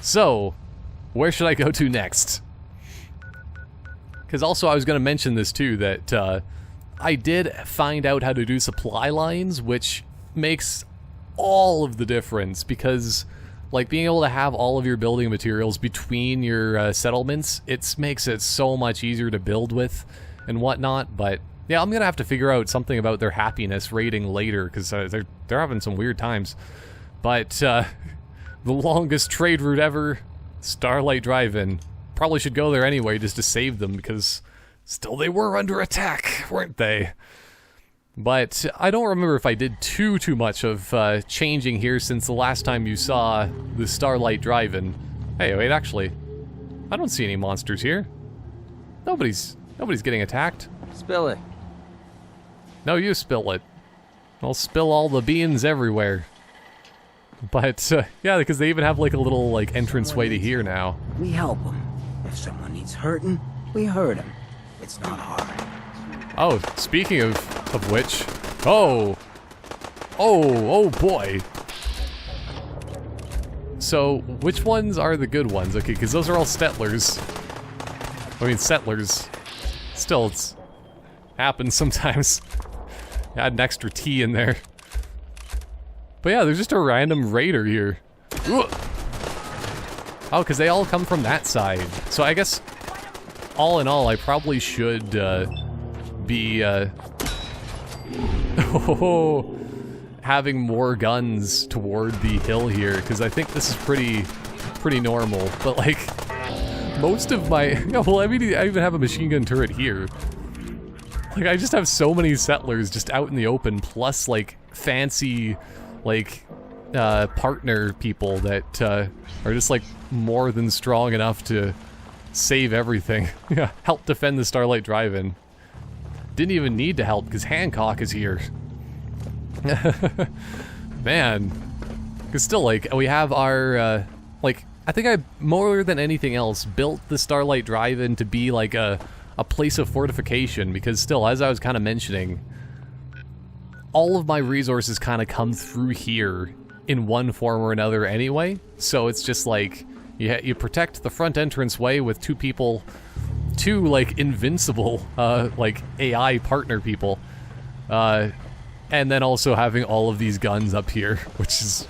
So, where should I go to next? Because also I was going to mention this too, that I did find out how to do supply lines, which makes all of the difference, because like being able to have all of your building materials between your settlements, it makes it so much easier to build with and whatnot. But yeah, I'm gonna have to figure out something about their happiness rating later, because they're having some weird times. But the longest trade route ever, Starlight Drive-In. Probably should go there anyway just to save them, because still they were under attack, weren't they? But I don't remember if I did too much of changing here since the last time you saw the Starlight Drive-In. Hey, wait, actually, I don't see any monsters here. Nobody's getting attacked. Spill it. No, you spill it. I'll spill all the beans everywhere. But, yeah, because they even have like a little like entranceway to here now. We help them. If someone needs hurting, we hurt him. It's not hard. Oh, speaking of which, oh boy. So, which ones are the good ones? Okay, because those are all settlers. Still, it's happens sometimes. Add an extra T in there. But yeah, there's just a random raider here. Ugh. Oh, because they all come from that side. So I guess, all in all, I probably should be having more guns toward the hill here, because I think this is pretty normal. But like, most of my, yeah, well, I mean, I even have a machine gun turret here. Like, I just have so many settlers just out in the open, plus like fancy, like partner people that are just like more than strong enough to save everything. Yeah, help defend the Starlight Drive-In. Didn't even need to help because Hancock is here. Man, because still, like, we have our like, I think I more than anything else built the Starlight Drive-In to be like a place of fortification, because still, as I was kind of mentioning, all of my resources kind of come through here in one form or another anyway. So it's just like, you protect the front entranceway with two like invincible like AI partner people, and then also having all of these guns up here, which is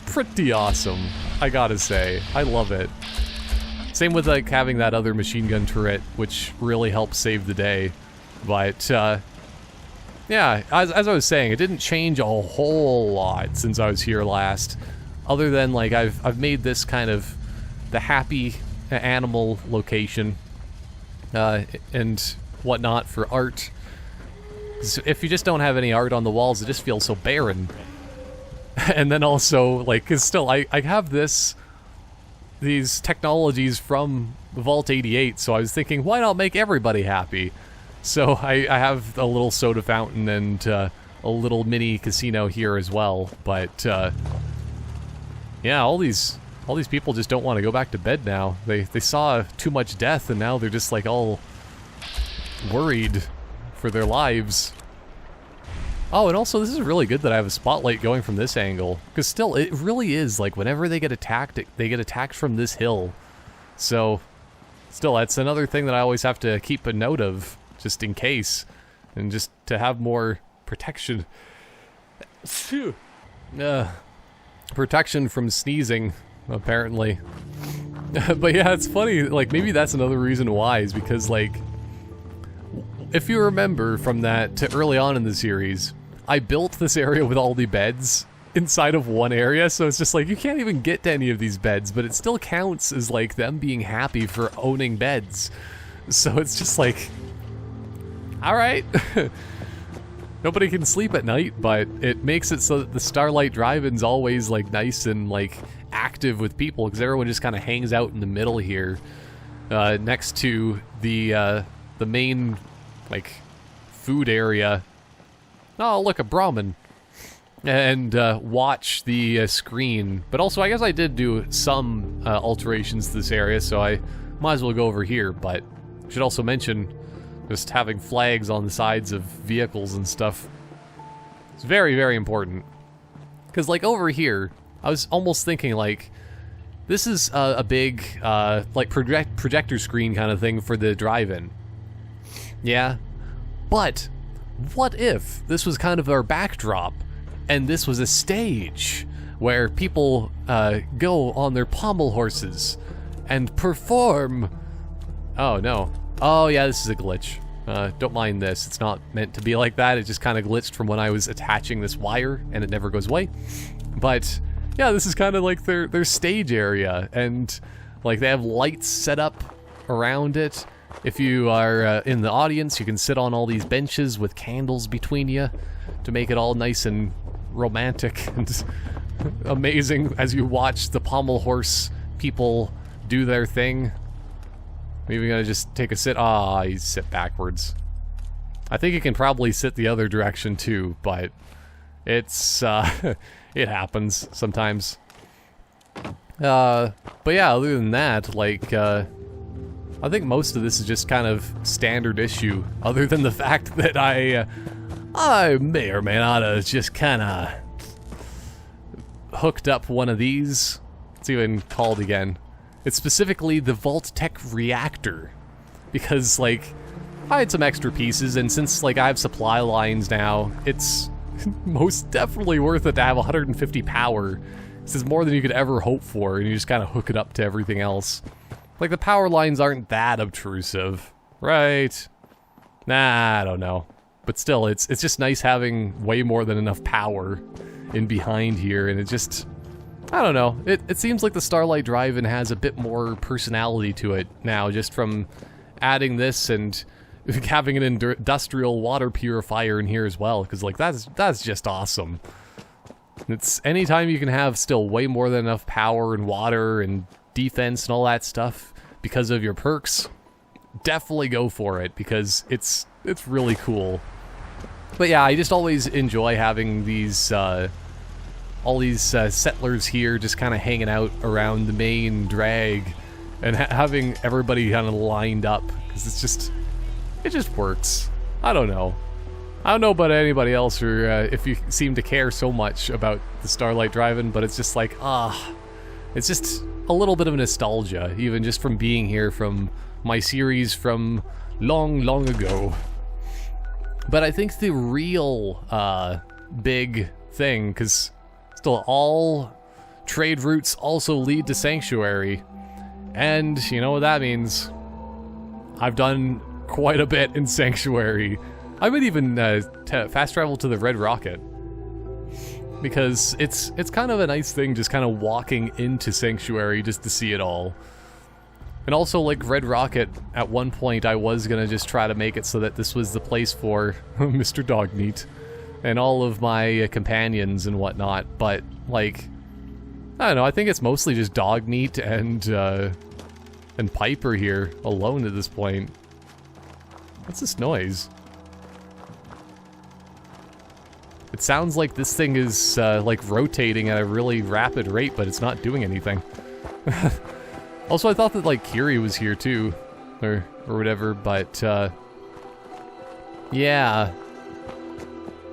pretty awesome, I gotta say. I love it. Same with like having that other machine gun turret, which really helps save the day. But yeah, as I was saying, it didn't change a whole lot since I was here last, other than like I've made this kind of the happy animal location and whatnot for art. 'Cause if you just don't have any art on the walls, it just feels so barren. And then also, like, 'cause still I have these technologies from Vault 88, so I was thinking, why not make everybody happy? So I have a little soda fountain and a little mini casino here as well. But yeah, all these people just don't want to go back to bed now. They saw too much death, and now they're just like all worried for their lives. Oh, and also this is really good that I have a spotlight going from this angle, because still, it really is like whenever they get attacked, they get attacked from this hill. So still, that's another thing that I always have to keep a note of, just in case, and just to have more protection. Protection from sneezing, apparently. But yeah, it's funny, like, maybe that's another reason why, is because, like, if you remember from that early on in the series, I built this area with all the beds inside of one area, so it's just like, you can't even get to any of these beds, but it still counts as, like, them being happy for owning beds. So it's just like, alright. Nobody can sleep at night, but it makes it so that the Starlight Drive-In's always, like, nice and, like, active with people, because everyone just kind of hangs out in the middle here, next to the main, like, food area. Oh, look, a Brahmin. And watch the screen. But also, I guess I did do some alterations to this area, so I might as well go over here. But I should also mention just having flags on the sides of vehicles and stuff. It's very, very important. Because, like, over here, I was almost thinking, like, this is a big, like, projector screen kind of thing for the drive-in. Yeah, but what if this was kind of our backdrop, and this was a stage where people go on their pommel horses and perform... Oh, no. Oh, yeah, this is a glitch. Don't mind this. It's not meant to be like that. It just kind of glitched from when I was attaching this wire, and it never goes away. But, yeah, this is kind of like their stage area, and, like, they have lights set up around it. If you are in the audience, you can sit on all these benches with candles between you to make it all nice and romantic and amazing as you watch the pommel horse people do their thing. I'm even gonna just take a sit. Ah, you sit backwards. I think you can probably sit the other direction too, but it's it happens sometimes. But yeah, other than that, like, I think most of this is just kind of standard issue, other than the fact that I may or may not have just kind of hooked up one of these. It's even called again. It's specifically the Vault-Tec reactor, because, like, I had some extra pieces, and since, like, I have supply lines now, it's most definitely worth it to have 150 power. This is more than you could ever hope for, and you just kind of hook it up to everything else. Like, the power lines aren't that obtrusive, right? Nah, I don't know. But still, it's just nice having way more than enough power in behind here, and it just... I don't know. It seems like the Starlight Drive-In has a bit more personality to it now, just from adding this and having an industrial water purifier in here as well, because, like, that's just awesome. It's anytime you can have still way more than enough power and water and defense and all that stuff because of your perks, definitely go for it, because it's really cool. But yeah, I just always enjoy having these all these settlers here just kind of hanging out around the main drag and having everybody kind of lined up, because it just works. I don't know about anybody else, or if you seem to care so much about the Starlight Drive-In, but it's just like, it's just a little bit of nostalgia, even just from being here, from my series from long ago. But I think the real big thing, because still all trade routes also lead to Sanctuary, and you know what that means. I've done quite a bit in Sanctuary. I would even fast travel to the Red Rocket, because it's kind of a nice thing just kind of walking into Sanctuary just to see it all. And also, like, Red Rocket, at one point I was gonna just try to make it so that this was the place for Mr. Dogmeat and all of my companions and whatnot, but, like, I don't know, I think it's mostly just Dogmeat and Piper here, alone at this point. What's this noise? It sounds like this thing is, like, rotating at a really rapid rate, but it's not doing anything. Also, I thought that, like, Kiri was here, too, or whatever, but, yeah.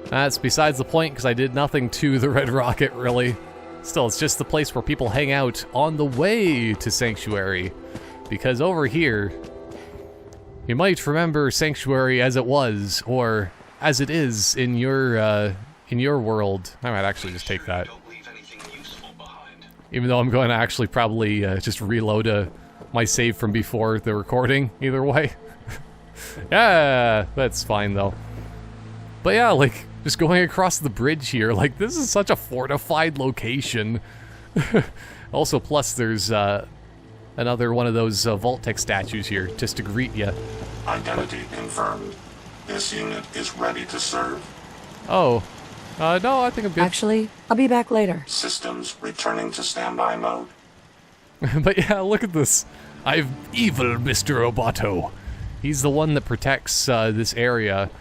That's besides the point, because I did nothing to the Red Rocket, really. Still, it's just the place where people hang out on the way to Sanctuary, because over here, you might remember Sanctuary as it was, or as it is in your world. I might actually just take that. Even though I'm going to actually probably just reload my save from before the recording, either way. Yeah, that's fine though. But yeah, like, just going across the bridge here, like, this is such a fortified location. Also, plus there's another one of those Vault-Tec statues here, just to greet you. Identity confirmed. This unit is ready to serve. Oh. No, I think I'm good. Actually, I'll be back later. Systems returning to standby mode. But yeah, look at this. I've evil Mr. Roboto. He's the one that protects this area.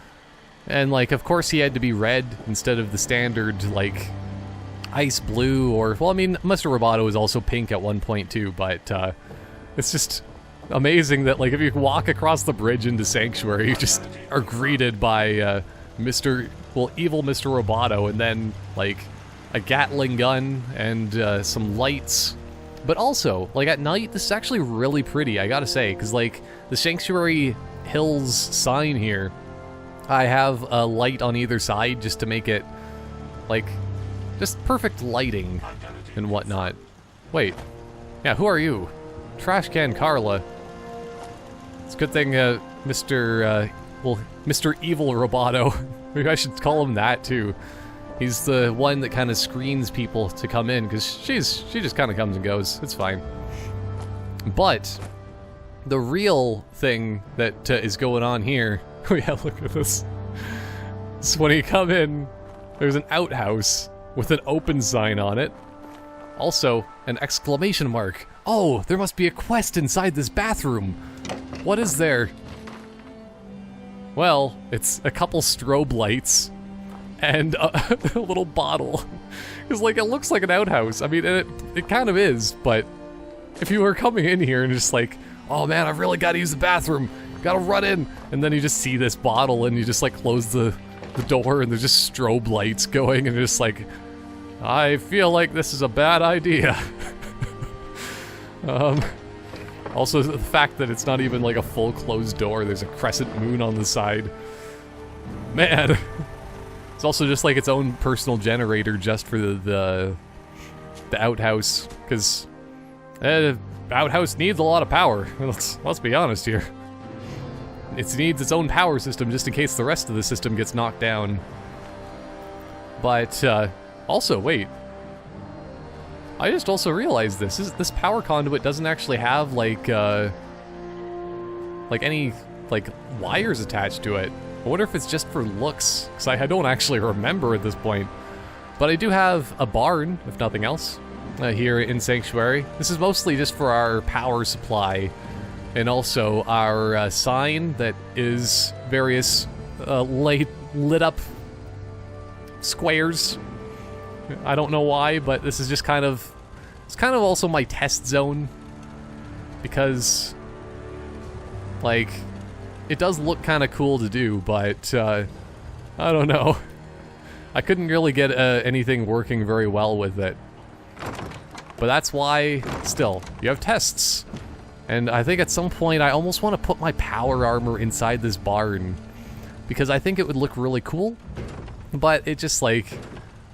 And, like, of course he had to be red instead of the standard, like, ice blue, or, well, I mean, Mr. Roboto is also pink at one point too, but it's just amazing that, like, if you walk across the bridge into Sanctuary, you just are greeted by evil Mr. Roboto, and then, like, a Gatling gun and some lights But also, like, at night, this is actually really pretty, I gotta say, because, like, the Sanctuary Hills sign here, I have a light on either side just to make it, like, just perfect lighting and whatnot. Wait. Yeah, who are you? Trash Can Carla. It's a good thing, Mr. Evil Roboto. Maybe I should call him that, too. He's the one that kind of screens people to come in, because she just kind of comes and goes. It's fine. But the real thing that is going on here... Oh yeah, look at this. So when you come in, there's an outhouse with an open sign on it. Also, an exclamation mark. Oh, there must be a quest inside this bathroom. What is there? Well, it's a couple strobe lights and a little bottle. Because, like, it looks like an outhouse. I mean, it kind of is, but if you were coming in here and just like, oh man, I've really got to use the bathroom, gotta run in, and then you just see this bottle and you just, like, close the door and there's just strobe lights going and you're just like, I feel like this is a bad idea. Also, the fact that it's not even, like, a full closed door, there's a crescent moon on the side. Man. It's also just like its own personal generator just for the outhouse, because outhouse needs a lot of power. Let's be honest here. It needs its own power system just in case the rest of the system gets knocked down. But also, wait. I just also realized this power conduit doesn't actually have like any like wires attached to it. I wonder if it's just for looks, because I don't actually remember at this point. But I do have a barn, if nothing else, here in Sanctuary. This is mostly just for our power supply, and also our sign that is various lit up squares. I don't know why, but this is just kind of... It's kind of also my test zone, because, like... It does look kind of cool to do, but, I don't know. I couldn't really get anything working very well with it. But that's why, still, you have tests. And I think at some point I almost want to put my power armor inside this barn, because I think it would look really cool. But it just, like,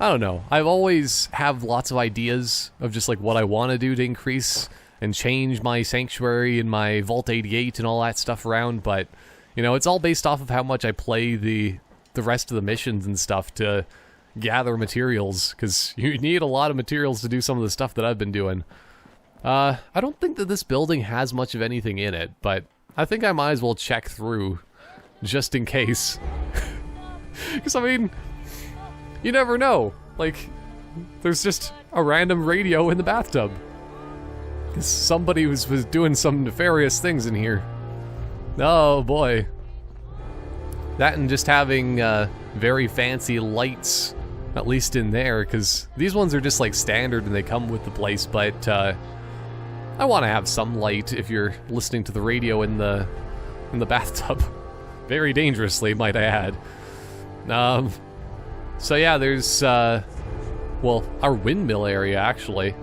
I don't know. I've always have lots of ideas of just, like, what I want to do to increase and change my Sanctuary and my Vault 88 and all that stuff around, but, you know, it's all based off of how much I play the rest of the missions and stuff to gather materials, because you need a lot of materials to do some of the stuff that I've been doing. I don't think that this building has much of anything in it, but I think I might as well check through, just in case. Because, I mean, you never know. Like, there's just a random radio in the bathtub. Somebody was doing some nefarious things in here. Oh boy. That and just having very fancy lights, at least in there, because these ones are just like standard and they come with the place, but I want to have some light if you're listening to the radio in the bathtub. Very dangerously, might I add. So yeah, there's, well, our windmill area, actually.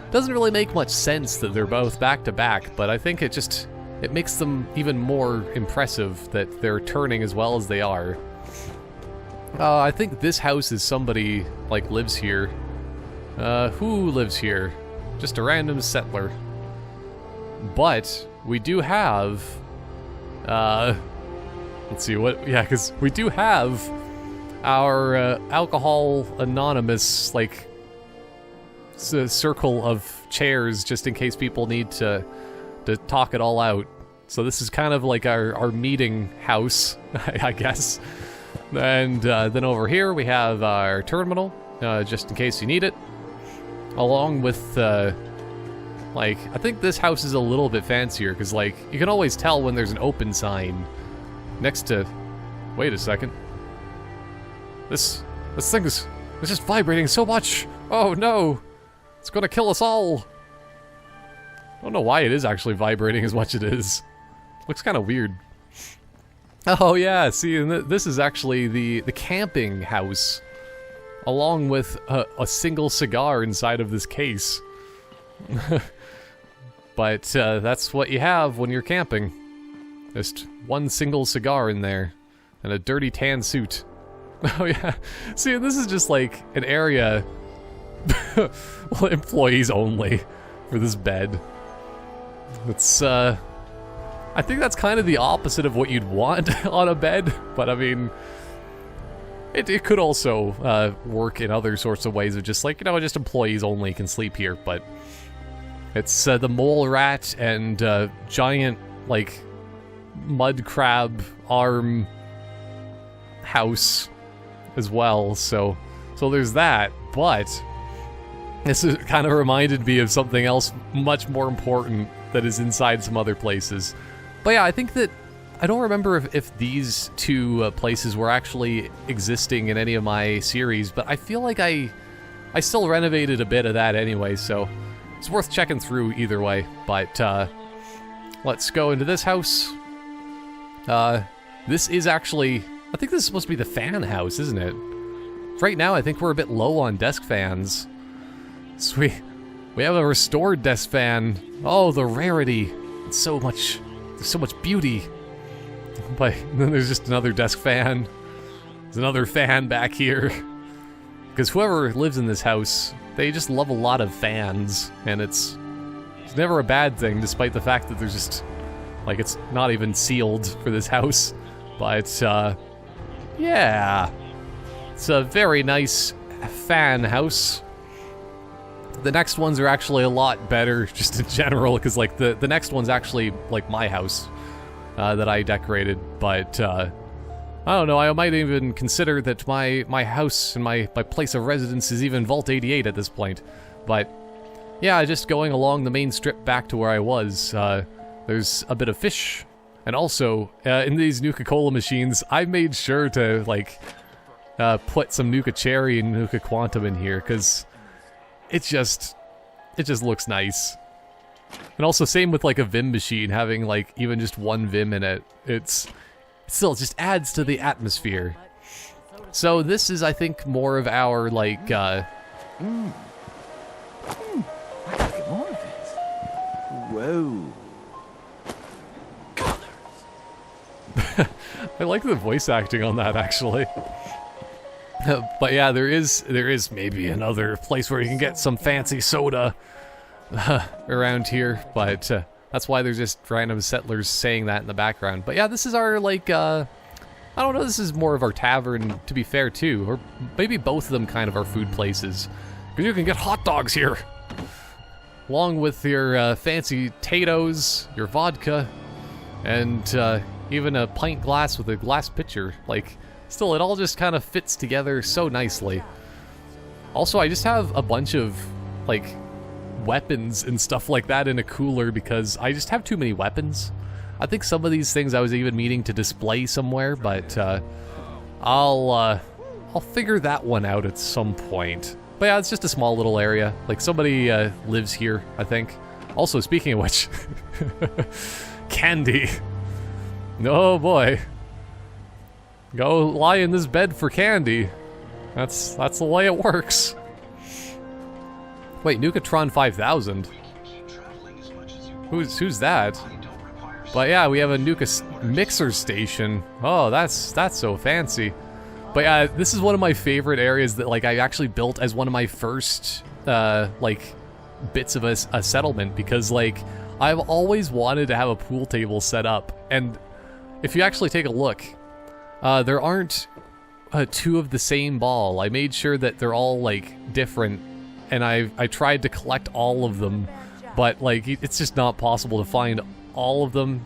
Doesn't really make much sense that they're both back to back, but I think it makes them even more impressive that they're turning as well as they are. I think this house is somebody, like, lives here. Who lives here? Just a random settler. But we do have, let's see, yeah, because we do have our Alcohol Anonymous, like, circle of chairs just in case people need to talk it all out. So this is kind of like our meeting house, I guess. And then over here we have our terminal, just in case you need it. Along with, like, I think this house is a little bit fancier, because, like, you can always tell when there's an open sign next to... Wait a second. This thing is... It's just vibrating so much! Oh no! It's gonna kill us all! I don't know why it is actually vibrating as much as it is. Looks kind of weird. Oh yeah, see, and this is actually the camping house, along with a single cigar inside of this case. But that's what you have when you're camping. Just one single cigar in there, and a dirty tan suit. Oh yeah, see, this is just like an area, well, employees only for this bed. It's, I think that's kind of the opposite of what you'd want on a bed, but I mean, it could also work in other sorts of ways of just like, you know, just employees only can sleep here, but it's the mole rat and giant, like, mud crab arm house as well, so there's that, but this kind of reminded me of something else much more important that is inside some other places. But yeah, I think that, I don't remember if these two places were actually existing in any of my series, but I feel like I still renovated a bit of that anyway, so it's worth checking through either way. But let's go into this house. This is actually, I think this is supposed to be the fan house, isn't it? Right now, I think we're a bit low on desk fans. So we have a restored desk fan. Oh, the rarity. It's so much, there's so much beauty. But then there's just another desk fan. There's another fan back here. Because whoever lives in this house, they just love a lot of fans. And it's never a bad thing, despite the fact that there's just, like, it's not even sealed for this house. But, yeah. It's a very nice fan house. The next ones are actually a lot better, just in general, because, like, the next one's actually, like, my house that I decorated. But, I don't know, I might even consider that my house and my place of residence is even Vault 88 at this point. But, yeah, just going along the main strip back to where I was, there's a bit of fish. And also, in these Nuka-Cola machines, I made sure to, like, put some Nuka Cherry and Nuka Quantum in here, because it just looks nice. And also, same with, like, a Vim machine, having, like, even just one Vim in it. It still just adds to the atmosphere. So this is, I think, more of our, like, I gotta get more of this. Whoa. I like the voice acting on that, actually. But yeah, there is maybe another place where you can get some fancy soda around here, but that's why there's just random settlers saying that in the background. But yeah, this is our, like, I don't know, this is more of our tavern, to be fair, too. Or maybe both of them kind of are food places. Because you can get hot dogs here! Along with your fancy Tatoes, your vodka, and even a pint glass with a glass pitcher. Like, still, it all just kind of fits together so nicely. Also, I just have a bunch of, like, weapons and stuff like that in a cooler because I just have too many weapons. I think some of these things I was even meaning to display somewhere, but I'll figure that one out at some point. But yeah, it's just a small little area. Like, somebody lives here, I think. Also, speaking of which, candy. Oh boy. Go lie in this bed for candy. That's the way it works. Wait, Nukatron 5000. Who's that? But yeah, we have a Nuka mixer station. Oh, that's so fancy. But yeah, this is one of my favorite areas that, like, I actually built as one of my first like bits of a settlement, because, like, I've always wanted to have a pool table set up, and if you actually take a look, there aren't two of the same ball. I made sure that they're all, like, different, and I tried to collect all of them, but, like, it's just not possible to find all of them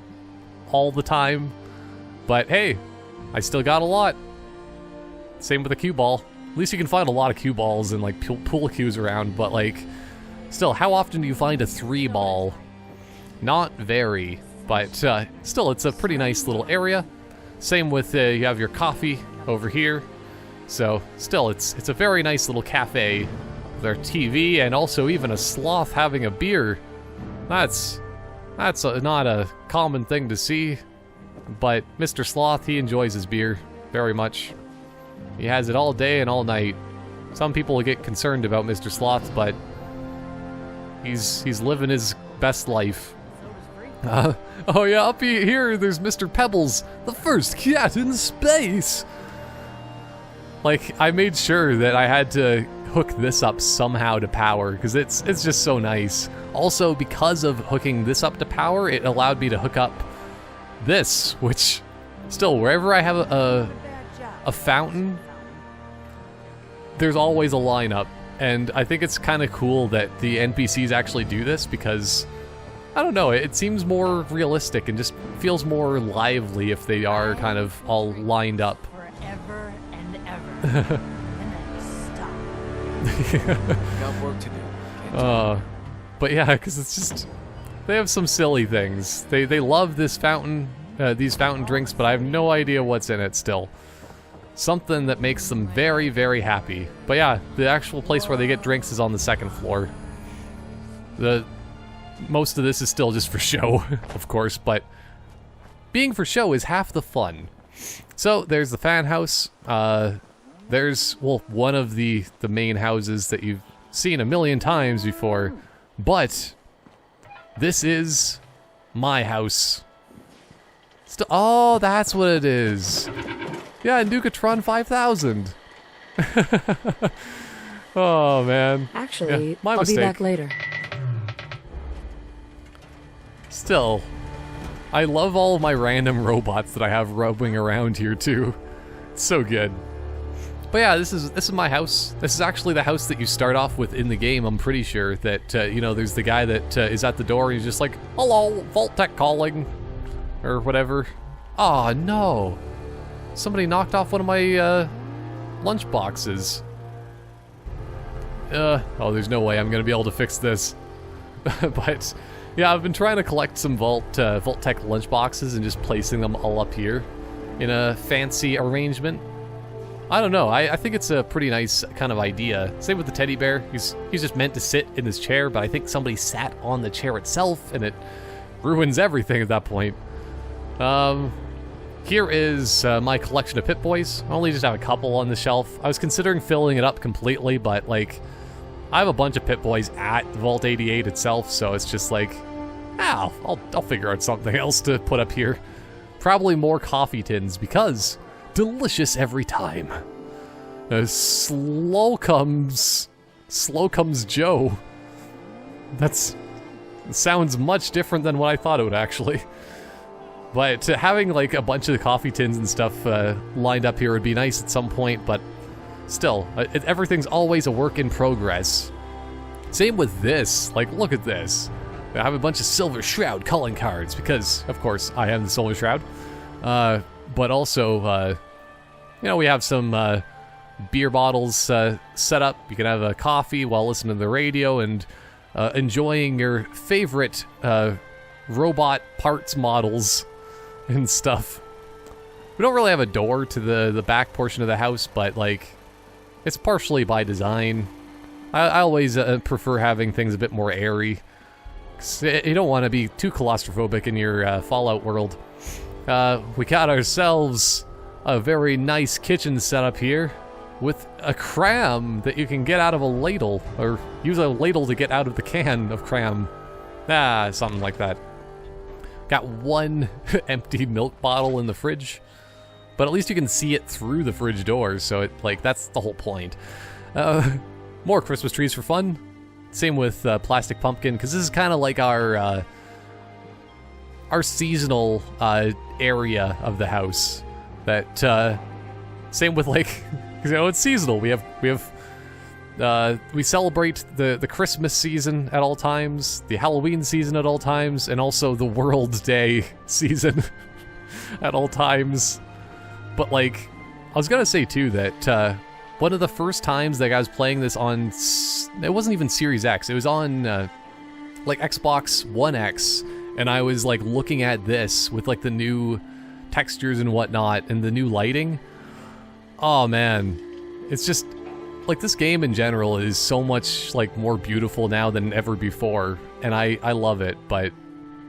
all the time. But hey, I still got a lot. Same with the cue ball. At least you can find a lot of cue balls and, like, pool cues around, but, like, still, how often do you find a 3-ball? Not very. But still, it's a pretty nice little area. Same with, you have your coffee over here. So, still, it's a very nice little cafe. With our TV, and also even a sloth having a beer. That's not a common thing to see. But Mr. Sloth, he enjoys his beer very much. He has it all day and all night. Some people get concerned about Mr. Sloth, but he's living his best life. Oh yeah, up here there's Mr. Pebbles, the first cat in space. Like, I made sure that I had to hook this up somehow to power, because it's just so nice. Also, because of hooking this up to power, it allowed me to hook up this, which, still, wherever I have a fountain, there's always a lineup. And I think it's kind of cool that the NPCs actually do this, because, I don't know, it seems more realistic and just feels more lively if they are kind of all lined up. Forever and ever. And then stop. Got work to do. But yeah, because it's just, they have some silly things. They love this fountain, these fountain drinks, but I have no idea what's in it still. Something that makes them very, very happy. But yeah, the actual place where they get drinks is on the second floor. Most of this is still just for show, of course, but being for show is half the fun. So there's the fan house. There's, well, one of the main houses that you've seen a million times before, but this is my house. Oh, that's what it is. Yeah, Nukatron 5000. Oh, man. Actually, yeah, my I'll mistake. be back later. Still, I love all of my random robots that I have roaming around here, too. It's so good. But yeah, this is my house. This is actually the house that you start off with in the game. I'm pretty sure that, you know, there's the guy that is at the door and he's just like, hello, Vault-Tec calling, or whatever. Oh, no. Somebody knocked off one of my lunch boxes. Oh, there's no way I'm going to be able to fix this. But, yeah, I've been trying to collect some Vault-Tec lunch boxes and just placing them all up here in a fancy arrangement. I don't know, I think it's a pretty nice kind of idea. Same with the teddy bear. He's just meant to sit in his chair, but I think somebody sat on the chair itself, and it ruins everything at that point. Here is my collection of Pip-Boys. I only just have a couple on the shelf. I was considering filling it up completely, but, like, I have a bunch of Pip-Boys at Vault 88 itself, so it's just like, I'll figure out something else to put up here. Probably more coffee tins, because delicious every time. Slow comes Joe. That sounds much different than what I thought it would actually. But having like a bunch of the coffee tins and stuff lined up here would be nice at some point, but still, everything's always a work in progress. Same with this, like look at this. I have a bunch of Silver Shroud calling cards because, of course, I am the Silver Shroud. But also, you know, we have some beer bottles set up. You can have a coffee while listening to the radio and enjoying your favorite robot parts models and stuff. We don't really have a door to the back portion of the house, but, like, it's partially by design. I always prefer having things a bit more airy. 'Cause you don't want to be too claustrophobic in your Fallout world. We got ourselves a very nice kitchen setup here with a cram that you can get out of a ladle, or use a ladle to get out of the can of cram. Something like that. Got one empty milk bottle in the fridge, but at least you can see it through the fridge door, so that's the whole point. More Christmas trees for fun. Same with Plastic Pumpkin, because this is kind of like our seasonal area of the house. That same with like, you know, it's seasonal. We celebrate the Christmas season at all times, the Halloween season at all times, and also the World Day season at all times. But like, I was gonna say too that one of the first times that I was playing this on, it wasn't even Series X, it was on like Xbox One X, and I was like looking at this with like the new textures and whatnot and the new lighting. Oh man, it's just like this game in general is so much like more beautiful now than ever before, and I love it. But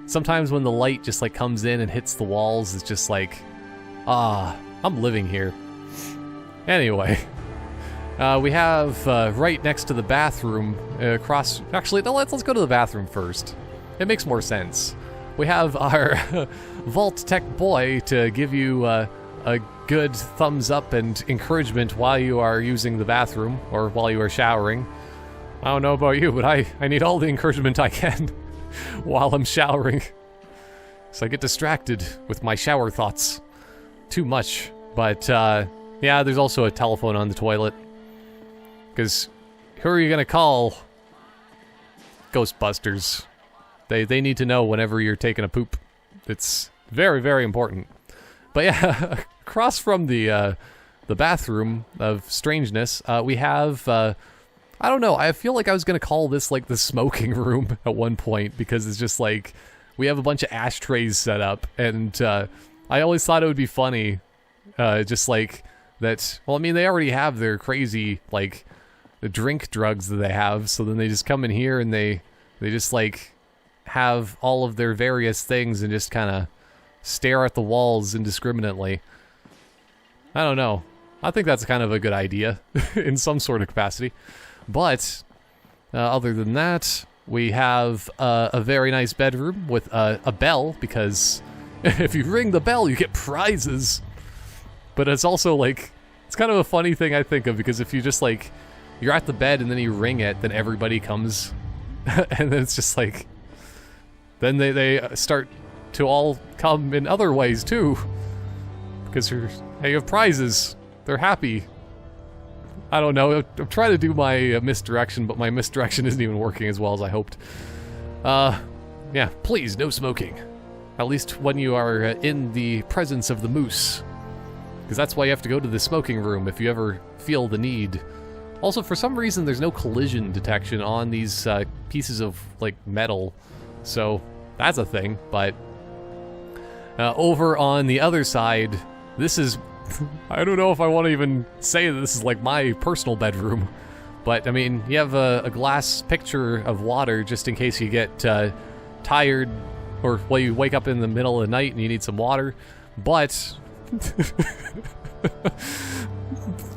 sometimes when the light just like comes in and hits the walls, it's just like, I'm living here. Anyway, we have right next to the bathroom across. Actually, no, let's go to the bathroom first. it makes more sense. We have our Vault Tech boy to give you a good thumbs up and encouragement while you are using the bathroom or while you are showering. I don't know about you, but I need all the encouragement I can while I'm showering. So I get distracted with my shower thoughts too much. But yeah, there's also a telephone on the toilet. Because who are you gonna call? Ghostbusters. They need to know whenever you're taking a poop. It's very, very important. But yeah, across from the bathroom of strangeness, we have, I don't know, I feel like I was going to call this like the smoking room at one point, because it's just like, we have a bunch of ashtrays set up, and I always thought it would be funny, just like that, well, I mean, they already have their crazy, like, the drink drugs that they have, so then they just come in here and they just like have all of their various things and just kind of stare at the walls indiscriminately. I don't know. I think that's kind of a good idea in some sort of capacity. But other than that, we have a very nice bedroom with a bell, because if you ring the bell, you get prizes. But it's also like, it's kind of a funny thing I think of, because if you just like, you're at the bed and then you ring it, then everybody comes. And then it's just like, then they start to all come in other ways too. Because hey, you have prizes. They're happy. I don't know. I'm trying to do my misdirection, but my misdirection isn't even working as well as I hoped. Yeah, please, no smoking. At least when you are in the presence of the moose. Because that's why you have to go to the smoking room if you ever feel the need. Also, for some reason, there's no collision detection on these pieces of, like, metal. So, that's a thing, but... over on the other side, this is... I don't know if I want to even say that this is, like, my personal bedroom. But, I mean, you have a glass picture of water just in case you get tired, or, well, you wake up in the middle of the night and you need some water. But...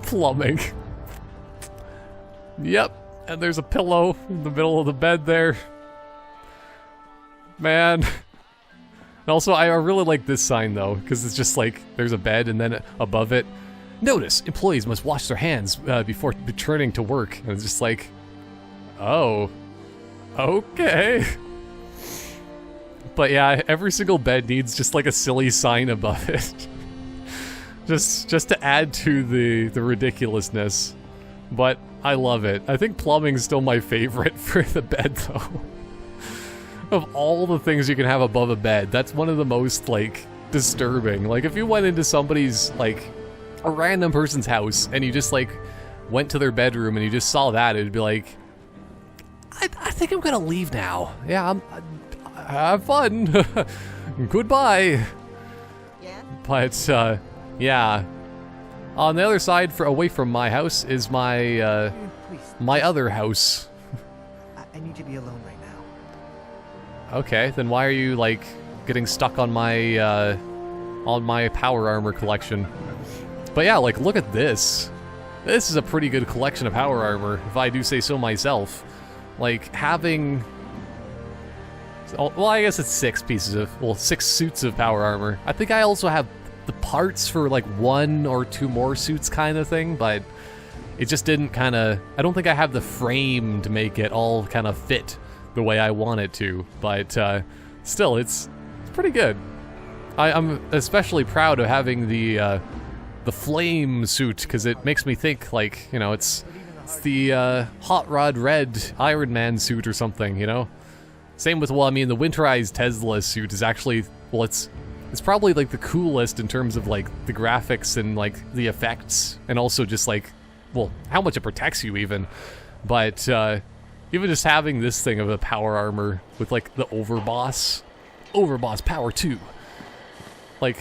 plumbing. Yep, and there's a pillow in the middle of the bed there. Man. And also, I really like this sign, though, because it's just like, there's a bed, and then above it, notice, employees must wash their hands before returning to work. And it's just like, oh, okay. But yeah, every single bed needs just like a silly sign above it. just to add to the ridiculousness. But I love it. I think plumbing's still my favorite for the bed, though. Of all the things you can have above a bed, that's one of the most, like, disturbing. Like, if you went into somebody's, like, a random person's house, and you just, like, went to their bedroom and you just saw that, it'd be like, I think I'm gonna leave now. Yeah, have fun. Goodbye. Yeah? But, yeah. On the other side, away from my house, is my, Please. my other house. I need to be alone right now. Okay, then why are you, like, getting stuck on my power armor collection? But yeah, like, look at this. This is a pretty good collection of power armor, if I do say so myself. Like, having... Well, I guess it's 6 suits of power armor. I think I also have the parts for, like, 1 or 2 more suits kind of thing, but it just didn't kind of... I don't think I have the frame to make it all kind of fit the way I want it to, but still, it's pretty good. I'm especially proud of having the flame suit, because it makes me think, like, you know, it's the Hot Rod Red Iron Man suit or something, you know? Same with, well, I mean, the Winterized Tesla suit is actually, well, it's probably, like, the coolest in terms of, like, the graphics and, like, the effects, and also just, like, well, how much it protects you, even. But, even just having this thing of a power armor with, like, the Overboss Power 2. Like,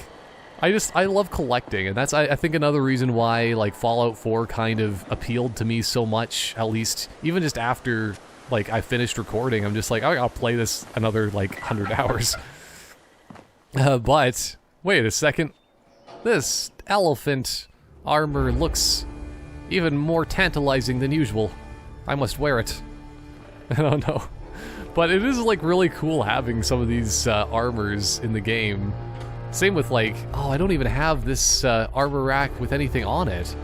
I love collecting, and that's, I think, another reason why, like, Fallout 4 kind of appealed to me so much, at least, even just after, like, I finished recording. I'm just like, I'll play this another, like, 100 hours. But, wait a second. This elephant armor looks even more tantalizing than usual. I must wear it. I don't know. But it is like really cool having some of these armors in the game. Same with like, oh, I don't even have this armor rack with anything on it.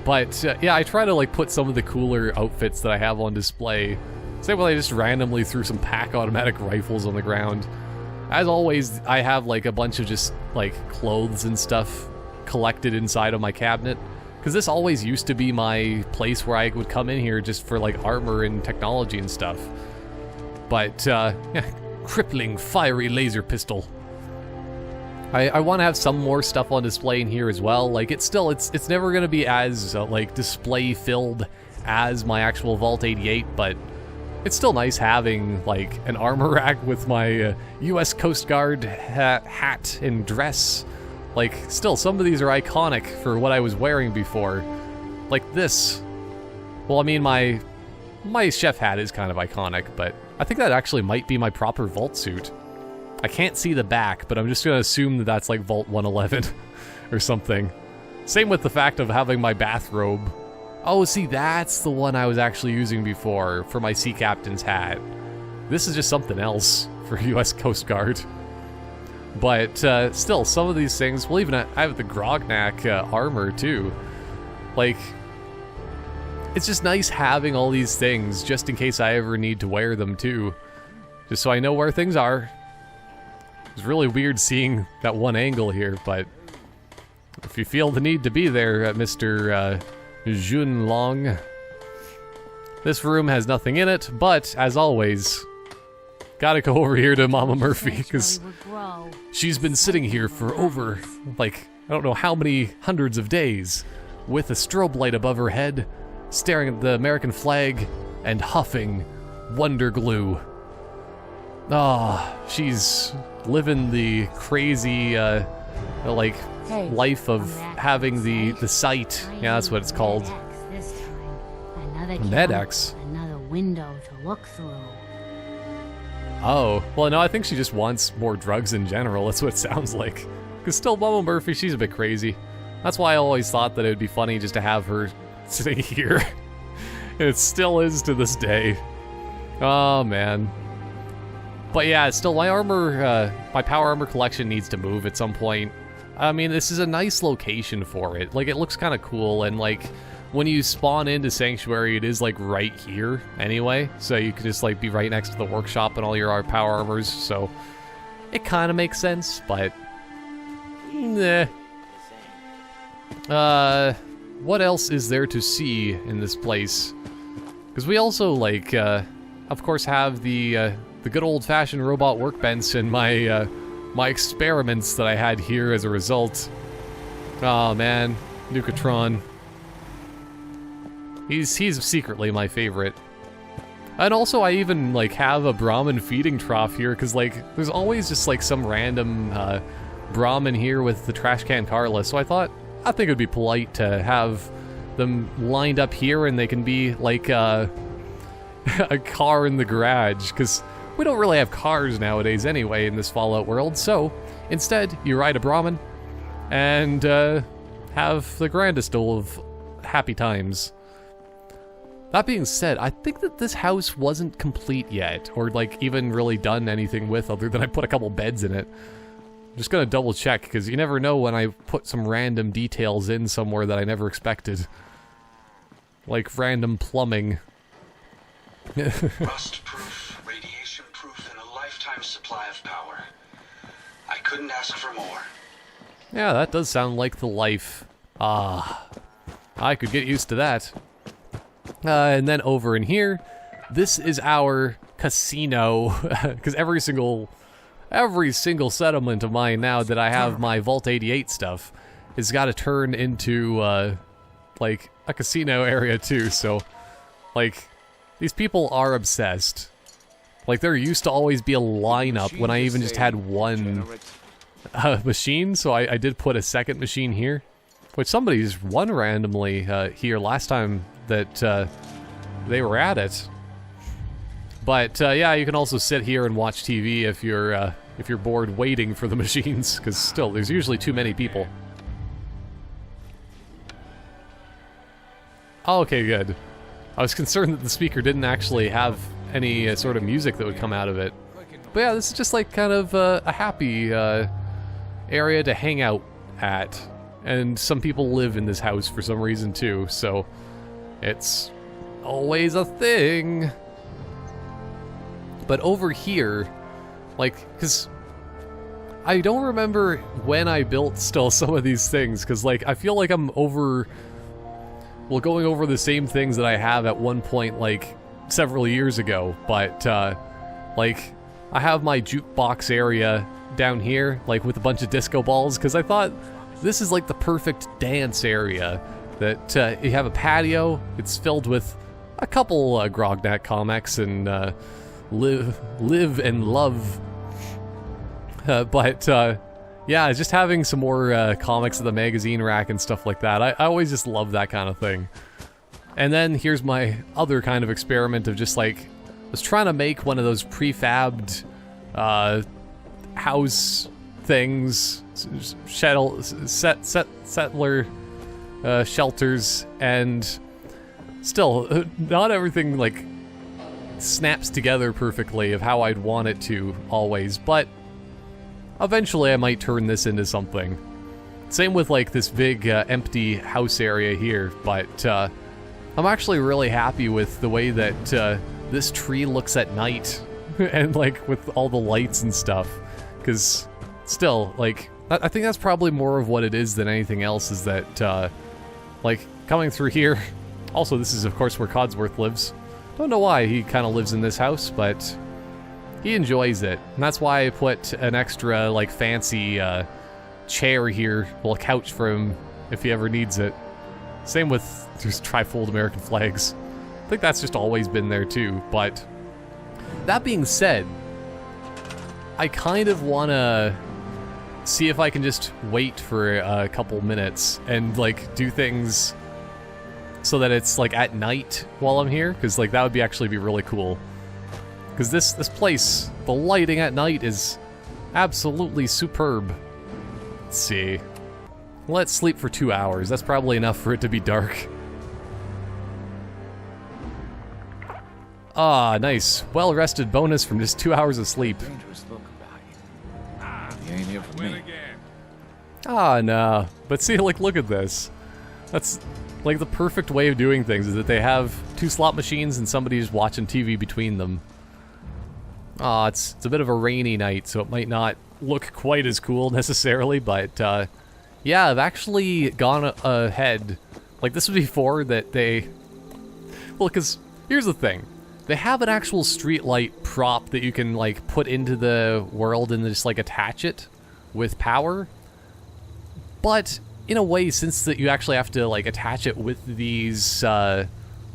But yeah, I try to like put some of the cooler outfits that I have on display. Same with I just randomly threw some pack automatic rifles on the ground. As always, I have like a bunch of just like clothes and stuff collected inside of my cabinet. Because this always used to be my place where I would come in here just for like armor and technology and stuff. But yeah, crippling fiery laser pistol. I want to have some more stuff on display in here as well. Like it's never going to be as like display filled as my actual Vault 88, but it's still nice having like an armor rack with my U.S. Coast Guard hat and dress. Like still, some of these are iconic for what I was wearing before. Like this. Well, I mean my chef hat is kind of iconic, but I think that actually might be my proper Vault suit. I can't see the back, but I'm just going to assume that that's like Vault 111 or something. Same with the fact of having my bathrobe. Oh, see, that's the one I was actually using before for my Sea Captain's hat. This is just something else for U.S. Coast Guard. But still, some of these things, well, even I have the Grognak armor too. Like, it's just nice having all these things just in case I ever need to wear them too. Just so I know where things are. It's really weird seeing that one angle here, but if you feel the need to be there, Mr. Jun Long. This room has nothing in it, but as always, gotta go over here to Mama Murphy, because she's been sitting here for over, like, I don't know how many hundreds of days, with a strobe light above her head, staring at the American flag, and huffing Wonder Glue. Ah, she's living the crazy, like, life of having the sight. Yeah, that's what it's called. MedX. Another window to look through. Oh, well, no, I think she just wants more drugs in general. That's what it sounds like. Because still, Mama Murphy, she's a bit crazy. That's why I always thought that it would be funny just to have her sitting here. It still is to this day. Oh, man. But yeah, still, my armor, my power armor collection needs to move at some point. I mean, this is a nice location for it. Like, it looks kind of cool, and like, when you spawn into Sanctuary, it is like right here anyway. So you could just like be right next to the workshop and all your power armors. So it kind of makes sense, but nah. What else is there to see in this place? Because we also like, of course, have the good old-fashioned robot workbench and my my experiments that I had here as a result. Oh man, Nucatron. He's secretly my favorite. And also I even like have a Brahmin feeding trough here, because like there's always just like some random Brahmin here with the trash can Carla, so I think it'd be polite to have them lined up here and they can be like a car in the garage, because we don't really have cars nowadays anyway in this Fallout world, so instead you ride a Brahmin and have the grandest of happy times. That being said, I think that this house wasn't complete yet, or like even really done anything with other than I put a couple beds in it. I'm just gonna double check, because you never know when I put some random details in somewhere that I never expected. Like random plumbing. Rust-proof, radiation-proof, and a lifetime supply of power. I couldn't ask for more. Yeah, that does sound like the life. Ah, I could get used to that. And then over in here, this is our casino, because every single settlement of mine now that I have my Vault 88 stuff has got to turn into like a casino area too. So like these people are obsessed. Like there used to always be a lineup when I even just had one machine, so I did put a second machine here, which somebody's won randomly here last time that they were at it. But yeah, you can also sit here and watch TV if you're bored waiting for the machines, because still there's usually too many people. Okay, good. I was concerned that the speaker didn't actually have any sort of music that would come out of it. But yeah, this is just like kind of a happy area to hang out at. And some people live in this house for some reason too, so it's always a thing. But over here, like, because I don't remember when I built still some of these things, because like I feel like I'm going over the same things that I have at one point like several years ago. But like I have my jukebox area down here, like with a bunch of disco balls, because I thought this is like the perfect dance area. That you have a patio, it's filled with a couple Grognak comics and live and love. But yeah, just having some more comics at the magazine rack and stuff like that. I always just love that kind of thing. And then here's my other kind of experiment of just like, I was trying to make one of those prefabbed house things, settler shelters, and still not everything like snaps together perfectly of how I'd want it to always, but eventually I might turn this into something. Same with like this big empty house area here, but I'm actually really happy with the way that this tree looks at night and like with all the lights and stuff, because still, like, I think that's probably more of what it is than anything else, is that like coming through here. Also, this is of course where Codsworth lives. Don't know why he kind of lives in this house, but he enjoys it, and that's why I put an extra like fancy chair here, well, couch for him if he ever needs it. Same with just trifold American flags. I think that's just always been there too. But that being said, I kind of want to see if I can just wait for a couple minutes and like do things so that it's like at night while I'm here, because like that would be actually be really cool. Because this place, the lighting at night is absolutely superb. Let's see. Let's sleep for 2 hours. That's probably enough for it to be dark. Ah, nice. Well-rested bonus from just 2 hours of sleep. Dangerous look about you. You ain't here for me. Ah, nah. But see, like, look at this. That's, like, the perfect way of doing things, is that they have 2 slot machines and somebody's watching TV between them. Ah, it's a bit of a rainy night, so it might not look quite as cool necessarily, but, yeah, I've actually gone ahead. Like, this was before that they... Well, because here's the thing. They have an actual streetlight prop that you can, like, put into the world and just, like, attach it with power. But, in a way, since that you actually have to, like, attach it with these,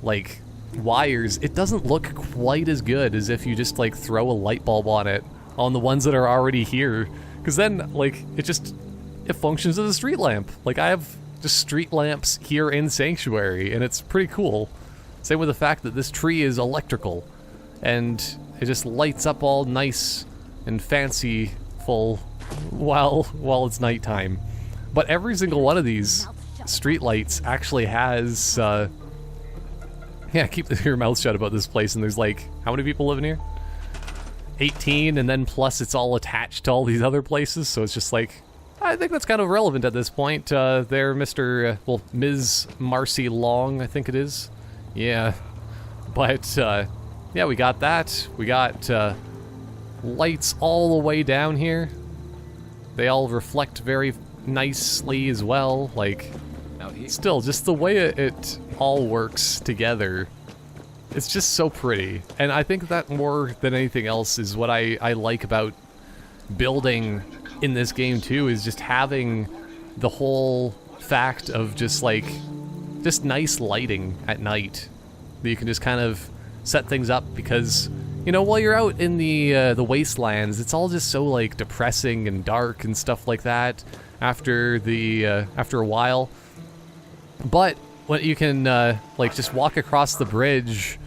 like, wires, it doesn't look quite as good as if you just, like, throw a light bulb on it on the ones that are already here. Because then, like, it functions as a street lamp. Like, I have just street lamps here in Sanctuary, and it's pretty cool. Same with the fact that this tree is electrical, and it just lights up all nice and fanciful while it's nighttime. But every single one of these street lights actually has, yeah, keep your mouth shut about this place, and there's like, how many people live in here? 18, and then plus it's all attached to all these other places, so it's just like, I think that's kind of relevant at this point. There, Mr. Well, Ms. Marcy Long, I think it is. Yeah. But, yeah, we got that. We got lights all the way down here. They all reflect very nicely as well. Like, still, just the way it all works together, it's just so pretty. And I think that more than anything else is what I like about building in this game too, is just having the whole fact of just like, just nice lighting at night that you can just kind of set things up, because, you know, while you're out in the wastelands, it's all just so like depressing and dark and stuff like that after a while. But when you can like just walk across the bridge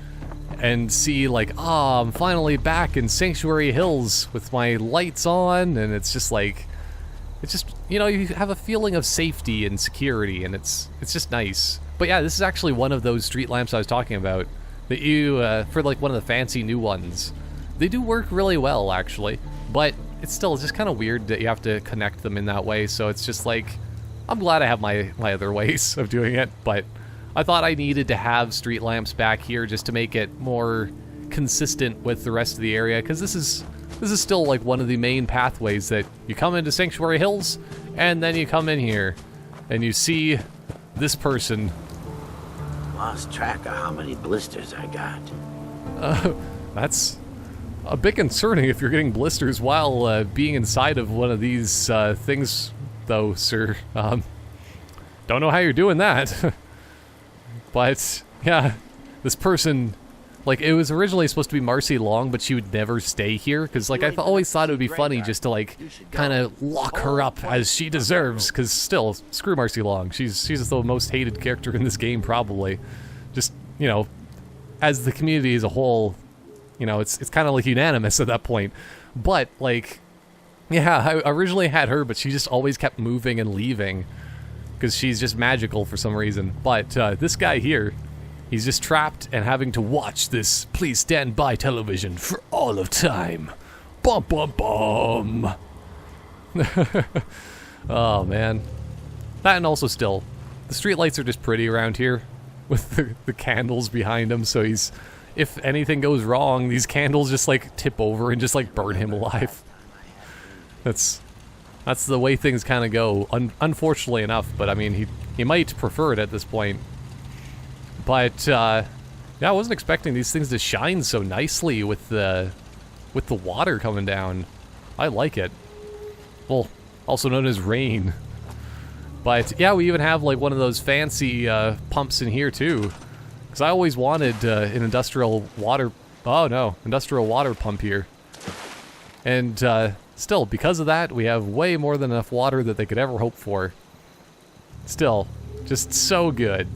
and see like, ah, I'm finally back in Sanctuary Hills with my lights on, and it's just like, it's just, you know, you have a feeling of safety and security, and it's just nice. But yeah, this is actually one of those street lamps I was talking about, that you, for like one of the fancy new ones, they do work really well actually, but it's still just kind of weird that you have to connect them in that way, so it's just like, I'm glad I have my other ways of doing it, but I thought I needed to have street lamps back here just to make it more consistent with the rest of the area, because this is still like one of the main pathways that you come into Sanctuary Hills, and then you come in here, and you see this person. Lost track of how many blisters I got. That's a bit concerning if you're getting blisters while being inside of one of these things, though, sir. Don't know how you're doing that. But, yeah, this person, like, it was originally supposed to be Marcy Long, but she would never stay here, because, like, I always thought it would be funny just to, like, kind of lock her up as she deserves, because still, screw Marcy Long. She's the most hated character in this game, probably. Just, you know, as the community as a whole, you know, it's kind of, like, unanimous at that point. But, like, yeah, I originally had her, but she just always kept moving and leaving, because she's just magical for some reason. But this guy here, he's just trapped and having to watch this Please Stand By television for all of time. Bum bum bum. Oh man. That, and also still, the streetlights are just pretty around here with the candles behind him, so he's, if anything goes wrong, these candles just like tip over and just like burn him alive. That's the way things kind of go, unfortunately enough, but I mean, he might prefer it at this point. But, yeah, I wasn't expecting these things to shine so nicely with the water coming down. I like it. Well, also known as rain. But, yeah, we even have, like, one of those fancy pumps in here, too. Because I always wanted an industrial water pump here. And, still, because of that, we have way more than enough water that they could ever hope for. Still, just so good.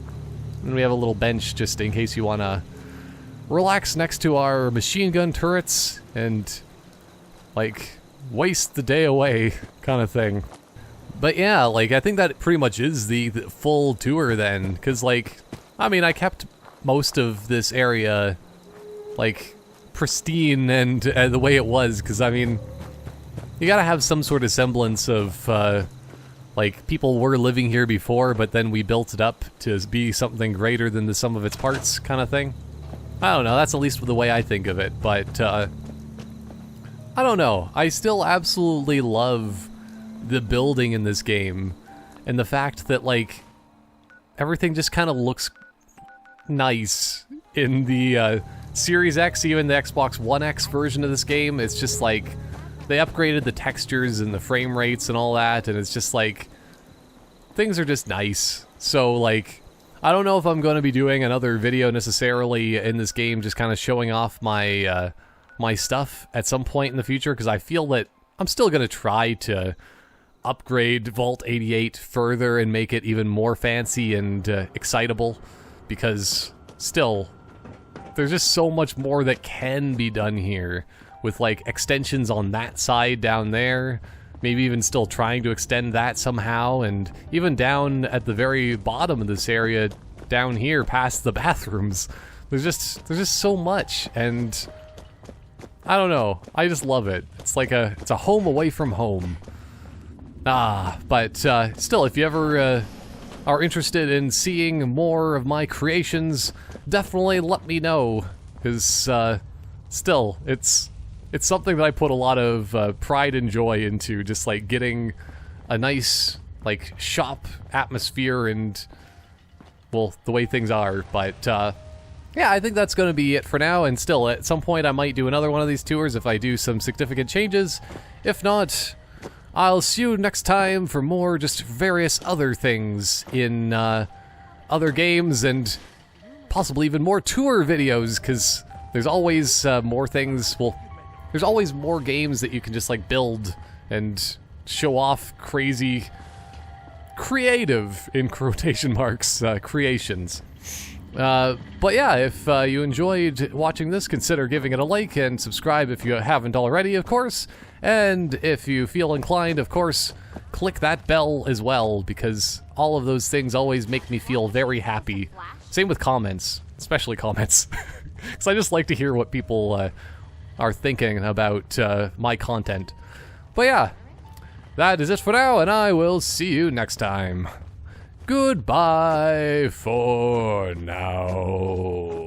And we have a little bench just in case you want to relax next to our machine gun turrets and, like, waste the day away kind of thing. But yeah, like, I think that pretty much is the full tour then. Because, like, I mean, I kept most of this area, like, pristine and the way it was. Because, I mean, you gotta have some sort of semblance of, like, people were living here before, but then we built it up to be something greater than the sum of its parts kind of thing. I don't know, that's at least the way I think of it, but, I don't know. I still absolutely love the building in this game, and the fact that, like, everything just kind of looks nice in the, Series X, even the Xbox One X version of this game. It's just, like, they upgraded the textures and the frame rates and all that, and it's just like, things are just nice. So, like, I don't know if I'm going to be doing another video necessarily in this game, just kind of showing off my my stuff at some point in the future, because I feel that I'm still going to try to upgrade Vault 88 further and make it even more fancy and excitable, because still, there's just so much more that can be done here. With, like, extensions on that side down there, maybe even still trying to extend that somehow, and even down at the very bottom of this area, down here past the bathrooms. There's just so much, and I don't know, I just love it. It's like it's a home away from home. But still, if you ever are interested in seeing more of my creations, definitely let me know, because still, it's something that I put a lot of pride and joy into, just, like, getting a nice, like, shop atmosphere and, well, the way things are. But, yeah, I think that's going to be it for now, and still, at some point I might do another one of these tours if I do some significant changes. If not, I'll see you next time for more just various other things in other games, and possibly even more tour videos, because there's always more things, well, there's always more games that you can just, like, build and show off crazy, creative, in quotation marks, creations. But yeah, if you enjoyed watching this, consider giving it a like and subscribe if you haven't already, of course. And if you feel inclined, of course, click that bell as well, because all of those things always make me feel very happy. Same with comments, especially comments. Because I just like to hear what people are thinking about my content. But yeah, that is it for now, and I will see you next time. Goodbye for now.